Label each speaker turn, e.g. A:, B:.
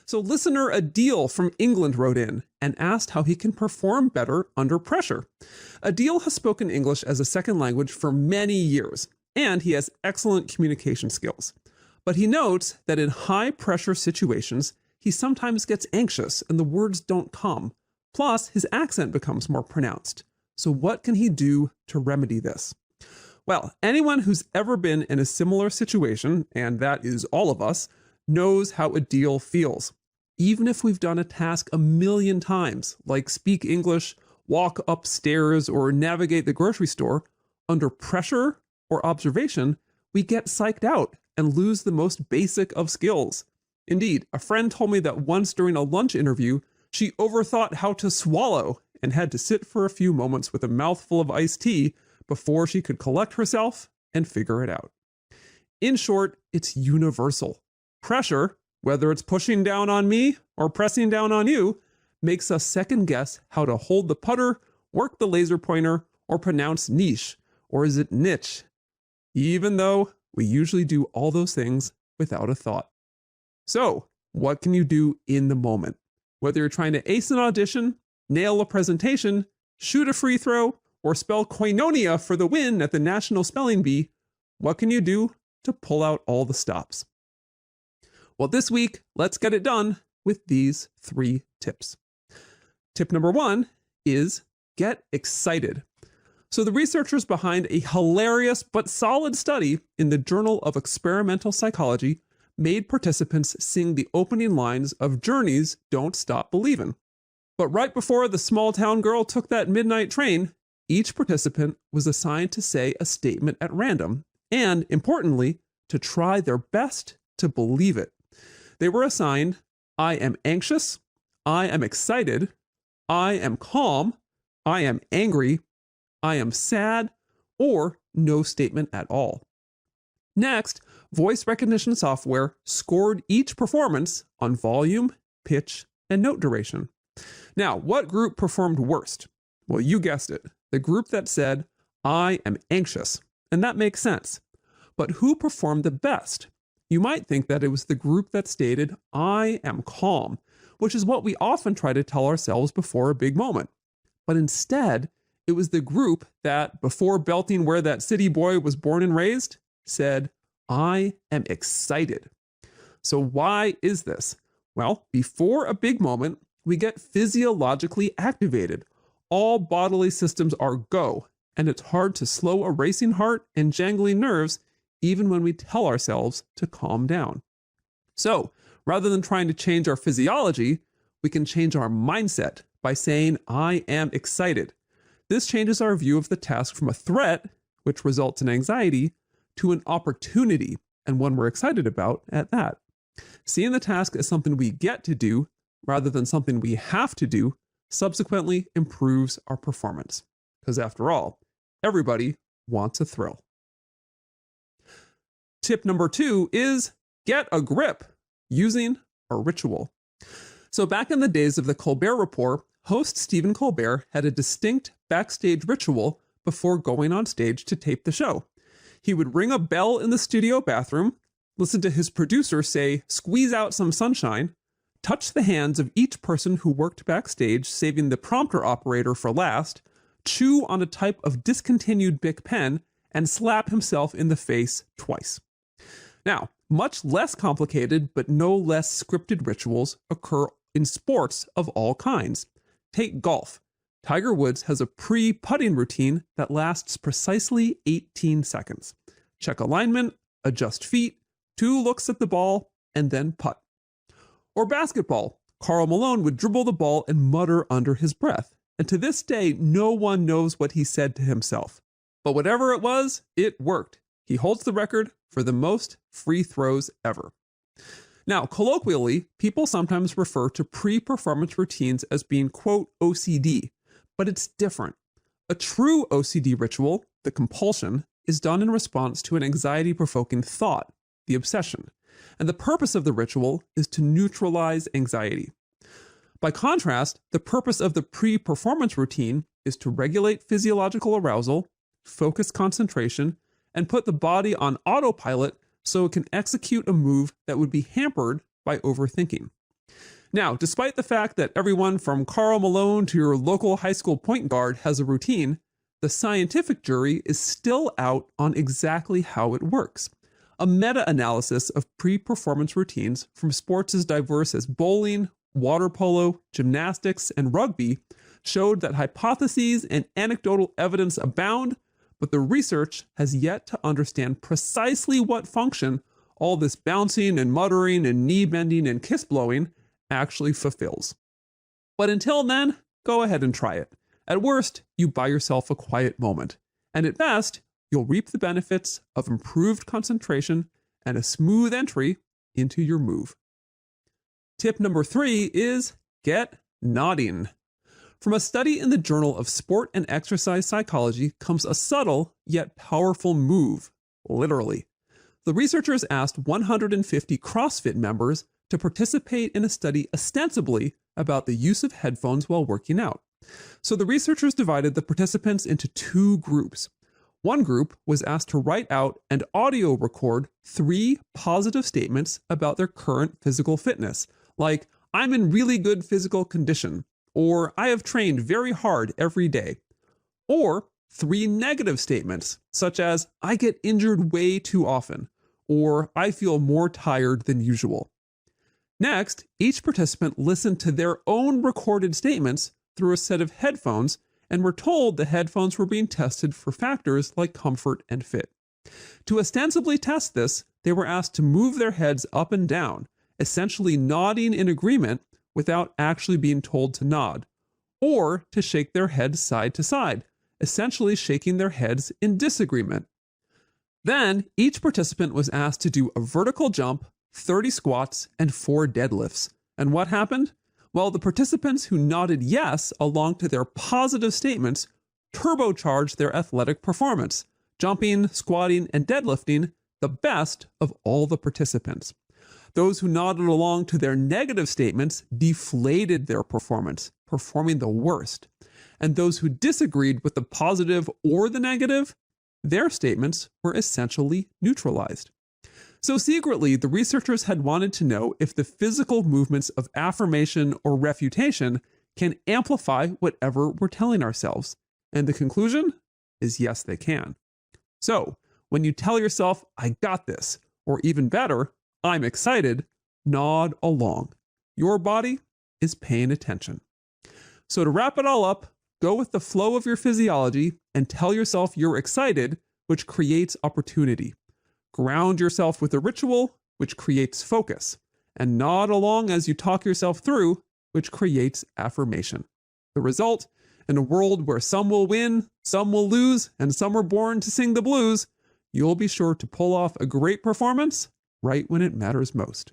A: So listener Adil from England wrote in and asked how he can perform better under pressure. Adil has spoken English as a second language for many years, and he has excellent communication skills. But he notes that in high-pressure situations, he sometimes gets anxious and the words don't come. Plus, his accent becomes more pronounced. So what can he do to remedy this? Well, anyone who's ever been in a similar situation, and that is all of us, knows how Adil feels. Even if we've done a task 1,000,000 times, like speak English, walk upstairs, or navigate the grocery store, under pressure or observation, we get psyched out and lose the most basic of skills. Indeed, a friend told me that once during a lunch interview, she overthought how to swallow and had to sit for a few moments with a mouthful of iced tea before she could collect herself and figure it out. In short, it's universal. Pressure, whether it's pushing down on me or pressing down on you, makes us second guess how to hold the putter, work the laser pointer, or pronounce niche, or is it niche? Even though we usually do all those things without a thought. So, what can you do in the moment? Whether you're trying to ace an audition, nail a presentation, shoot a free throw, or spell koinonia for the win at the National Spelling Bee, what can you do to pull out all the stops? Well, this week, let's get it done with these 3 tips. Tip number 1 is get excited. So the researchers behind a hilarious but solid study in the Journal of Experimental Psychology made participants sing the opening lines of Journey's Don't Stop Believin'. But right before the small town girl took that midnight train, each participant was assigned to say a statement at random, and importantly, to try their best to believe it. They were assigned, I am anxious, I am excited, I am calm, I am angry, I am sad, or no statement at all. Next, voice recognition software scored each performance on volume, pitch, and note duration. Now, what group performed worst? Well, you guessed it, the group that said, I am anxious, and that makes sense. But who performed the best? You might think that it was the group that stated, I am calm, which is what we often try to tell ourselves before a big moment. But instead, it was the group that, before belting where that city boy was born and raised, said, I am excited. So why is this? Well, before a big moment, we get physiologically activated. All bodily systems are go, and it's hard to slow a racing heart and jangling nerves even when we tell ourselves to calm down. So, rather than trying to change our physiology, we can change our mindset by saying, I am excited. This changes our view of the task from a threat, which results in anxiety, to an opportunity, and one we're excited about at that. Seeing the task as something we get to do, rather than something we have to do, subsequently improves our performance. Because after all, everybody wants a thrill. Tip number 2 is get a grip using a ritual. So back in the days of the Colbert Report, host Stephen Colbert had a distinct backstage ritual before going on stage to tape the show. He would ring a bell in the studio bathroom, listen to his producer say, squeeze out some sunshine, touch the hands of each person who worked backstage, saving the prompter operator for last, chew on a type of discontinued Bic pen, and slap himself in the face twice. Now, much less complicated but no less scripted rituals occur in sports of all kinds. Take golf. Tiger Woods has a pre-putting routine that lasts precisely 18 seconds. Check alignment, adjust feet, 2 looks at the ball, and then putt. Or basketball. Karl Malone would dribble the ball and mutter under his breath. And to this day, no one knows what he said to himself. But whatever it was, it worked. He holds the record for the most free throws ever. Now, colloquially, people sometimes refer to pre-performance routines as being, quote, OCD, but it's different. A true OCD ritual, the compulsion, is done in response to an anxiety-provoking thought, the obsession. And the purpose of the ritual is to neutralize anxiety. By contrast, the purpose of the pre-performance routine is to regulate physiological arousal, focus concentration, and put the body on autopilot so it can execute a move that would be hampered by overthinking. Now, despite the fact that everyone from Karl Malone to your local high school point guard has a routine, the scientific jury is still out on exactly how it works. A meta-analysis of pre-performance routines from sports as diverse as bowling, water polo, gymnastics, and rugby showed that hypotheses and anecdotal evidence abound, but the research has yet to understand precisely what function all this bouncing and muttering and knee bending and kiss blowing actually fulfills. But until then, go ahead and try it. At worst, you buy yourself a quiet moment, and at best, you'll reap the benefits of improved concentration and a smooth entry into your move. Tip number 3 is get nodding. From a study in the Journal of Sport and Exercise Psychology comes a subtle yet powerful move, literally. The researchers asked 150 CrossFit members to participate in a study ostensibly about the use of headphones while working out. So the researchers divided the participants into 2 groups. One group was asked to write out and audio record 3 positive statements about their current physical fitness, like, "I'm in really good physical condition," or "I have trained very hard every day," or 3 negative statements, such as, "I get injured way too often," or "I feel more tired than usual." Next, each participant listened to their own recorded statements through a set of headphones and were told the headphones were being tested for factors like comfort and fit. To ostensibly test this, they were asked to move their heads up and down, essentially nodding in agreement without actually being told to nod, or to shake their heads side to side, essentially shaking their heads in disagreement. Then, each participant was asked to do a vertical jump, 30 squats, and 4 deadlifts. And what happened? Well, the participants who nodded yes along to their positive statements turbocharged their athletic performance, jumping, squatting, and deadlifting the best of all the participants. Those who nodded along to their negative statements deflated their performance, performing the worst. And those who disagreed with the positive or the negative, their statements were essentially neutralized. So secretly, the researchers had wanted to know if the physical movements of affirmation or refutation can amplify whatever we're telling ourselves. And the conclusion is yes, they can. So when you tell yourself, "I got this," or even better, "I'm excited," nod along. Your body is paying attention. So to wrap it all up, go with the flow of your physiology and tell yourself you're excited, which creates opportunity. Ground yourself with a ritual, which creates focus, and nod along as you talk yourself through, which creates affirmation. The result, in a world where some will win, some will lose, and some are born to sing the blues, you'll be sure to pull off a great performance right when it matters most.